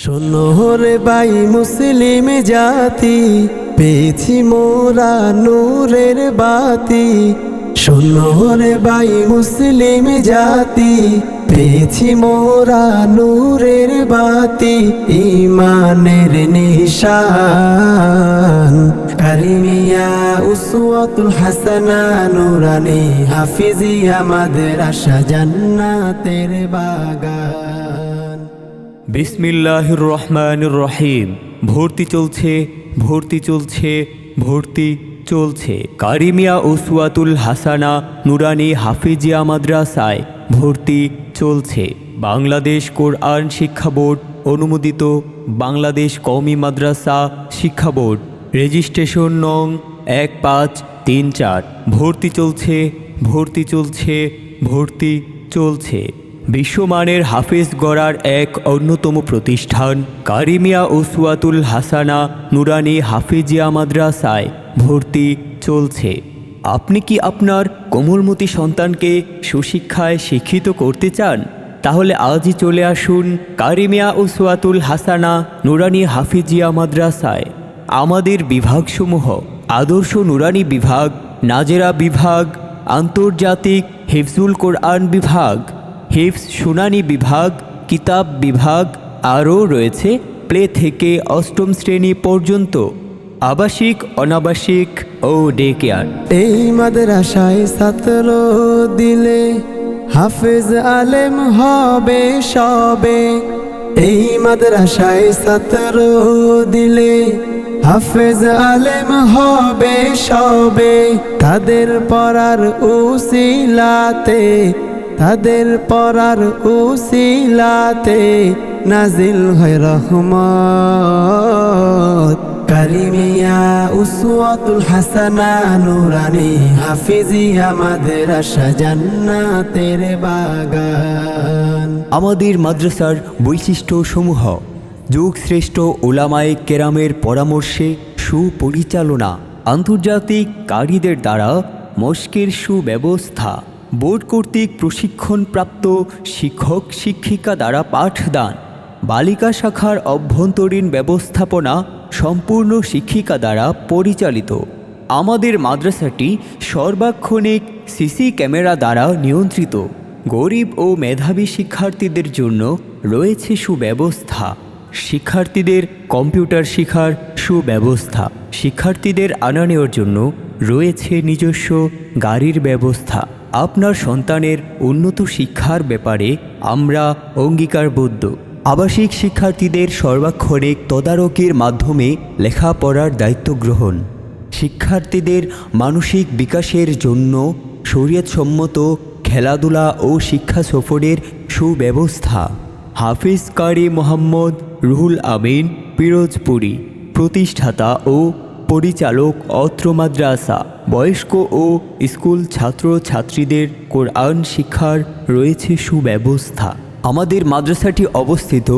শোনো রে ভাই মুসলিম জাতি, পেয়েছি মোরা নূরের বাতি। শোনো রে ভাই মুসলিম জাতি, পেয়েছি মোরা নূরের বাতি। ঈমানের নিশান কারিমিয়া উসওয়াতুল হাসানা নুরানি হাফিজিয়া মাদ্রাসা জান্নাতের বাগান। বিসমিল্লাহির রহমানির রহিম। ভর্তি চলছে, ভর্তি চলছে, ভর্তি চলছে। কারিমিয়া উসওয়াতুল হাসানা নুরানি হাফিজিয়া মাদ্রাসায় ভর্তি চলছে। বাংলাদেশ কোরআন শিক্ষা বোর্ড অনুমোদিত বাংলাদেশ কওমি মাদ্রাসা শিক্ষা বোর্ড, রেজিস্ট্রেশন নং 1534। ভর্তি চলছে, ভর্তি চলছে, ভর্তি চলছে। বিশ্বমানের হাফেজ গড়ার এক অন্যতম প্রতিষ্ঠান কারিমিয়া উসওয়াতুল হাসানা নুরানি হাফিজিয়া মাদ্রাসায় ভর্তি চলছে। আপনি কি আপনার কোমলমতি সন্তানকে সুশিক্ষায় শিক্ষিত করতে চান? তাহলে আজই চলে আসুন কারিমিয়া উসওয়াতুল হাসানা নুরানি হাফিজিয়া মাদ্রাসায়। আমাদের বিভাগসমূহ: আদর্শ নুরানি বিভাগ, নাজেরা বিভাগ, আন্তর্জাতিক হিফজুল কোরআন বিভাগ, হিফজ শুনানি বিভাগ, কিতাব বিভাগ। আরও রয়েছে প্লে থেকে অষ্টম শ্রেণী পর্যন্ত আবাসিক, অনাবাসিক ও ডে কেয়ার। এই মাদ্রাসায় ছাত্র দিলে হাফেজ আলেম হবে সবে। এই মাদ্রাসায় ছাত্র দিলে হাফেজ আলেম হবে সবে। তাদের পড়ার উসিলাতে, তাদের পড়ার উসিলাতে নাজিল হয় রহমত। কারিমিয়া উসওয়াতুল হাসানা নুরানি হাফিজিয়া মাদ্রাসা জান্নাতের বাগান। আমাদের মাদ্রাসার বৈশিষ্ট্যসমূহ: যুগশ্রেষ্ঠ উলামায়ে কেরামের পরামর্শে সুপরিচালনা, আন্তর্জাতিক কারিদের দ্বারা মস্কের সুব্যবস্থা, বোর্ড কর্তৃক প্রশিক্ষণপ্রাপ্ত শিক্ষক শিক্ষিকা দ্বারা পাঠদান, বালিকা শাখার অভ্যন্তরীণ ব্যবস্থাপনা সম্পূর্ণ শিক্ষিকা দ্বারা পরিচালিত। আমাদের মাদ্রাসাটি সর্বাক্ষণিক সিসি ক্যামেরা দ্বারা নিয়ন্ত্রিত। গরিব ও মেধাবী শিক্ষার্থীদের জন্য রয়েছে সুব্যবস্থা। শিক্ষার্থীদের কম্পিউটার শেখার সুব্যবস্থা। শিক্ষার্থীদের আনা নেওয়ার জন্য রয়েছে নিজস্ব গাড়ির ব্যবস্থা। আপনার সন্তানের উন্নত শিক্ষার ব্যাপারে আমরা অঙ্গীকারবদ্ধ। আবাসিক শিক্ষার্থীদের সর্বাক্ষণিক তদারকির মাধ্যমে লেখাপড়ার দায়িত্ব গ্রহণ। শিক্ষার্থীদের মানসিক বিকাশের জন্য শরীয়তসম্মত খেলাধুলা ও শিক্ষা সফরের সুব্যবস্থা। হাফিজ কারি মোহাম্মদ রুহুল আমিন পিরোজপুরি, প্রতিষ্ঠাতা ও পরিচালক অত্র মাদ্রাসা। বয়স্ক ও স্কুল ছাত্র ছাত্রীদের কোরআন শিক্ষার রয়েছে সুব্যবস্থা। আমাদের মাদ্রাসাটি অবস্থিত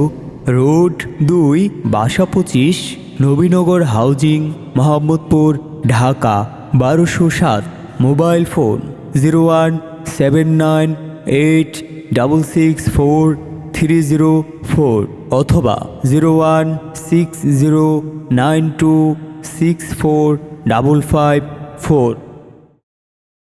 রোড 2, বাসা 25, Nabinagar housing, Mohammadpur, Dhaka 1207। Mobile phone 01798664304 অথবা 01609264554।